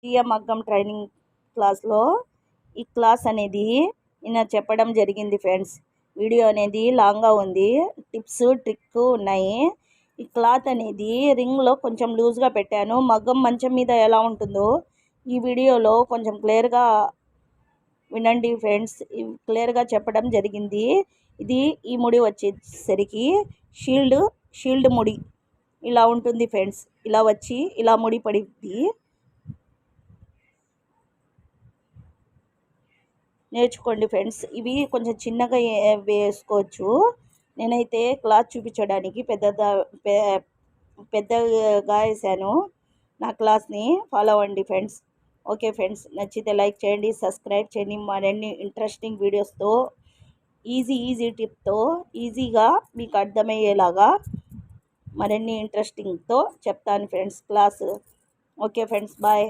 మగ్గం ట్రైనింగ్ క్లాస్లో ఈ క్లాస్ అనేది నిన్న చెప్పడం జరిగింది ఫ్రెండ్స్. వీడియో అనేది లాంగ్గా ఉంది, టిప్స్ ట్రిక్ ఉన్నాయి. ఈ క్లాత్ అనేది రింగ్లో కొంచెం లూజ్గా పెట్టాను. మగ్గం మంచం మీద ఎలా ఉంటుందో ఈ వీడియోలో కొంచెం క్లియర్గా వినండి ఫ్రెండ్స్. క్లియర్గా చెప్పడం జరిగింది. ఇది ఈ ముడి వచ్చేసరికి షీల్డ్ ముడి ఇలా ఉంటుంది ఫ్రెండ్స్. ఇలా వచ్చి ఇలా ముడి పడిద్ది. నేర్చుకోండి ఫ్రెండ్స్. ఇవి కొంచెం చిన్నగా వేసుకోవచ్చు. నేనైతే క్లాత్ చూపించడానికి పెద్దగా వేసాను. నా క్లాస్ని ఫాలో అవ్వండి ఫ్రెండ్స్. ఓకే ఫ్రెండ్స్, నచ్చితే లైక్ చేయండి, సబ్స్క్రైబ్ చేయండి. మరిన్ని ఇంట్రెస్టింగ్ వీడియోస్తో ఈజీ టిప్తో ఈజీగా మీకు అర్థమయ్యేలాగా మరిన్ని ఇంట్రెస్టింగ్తో చెప్తాను friends class. Okay friends, bye.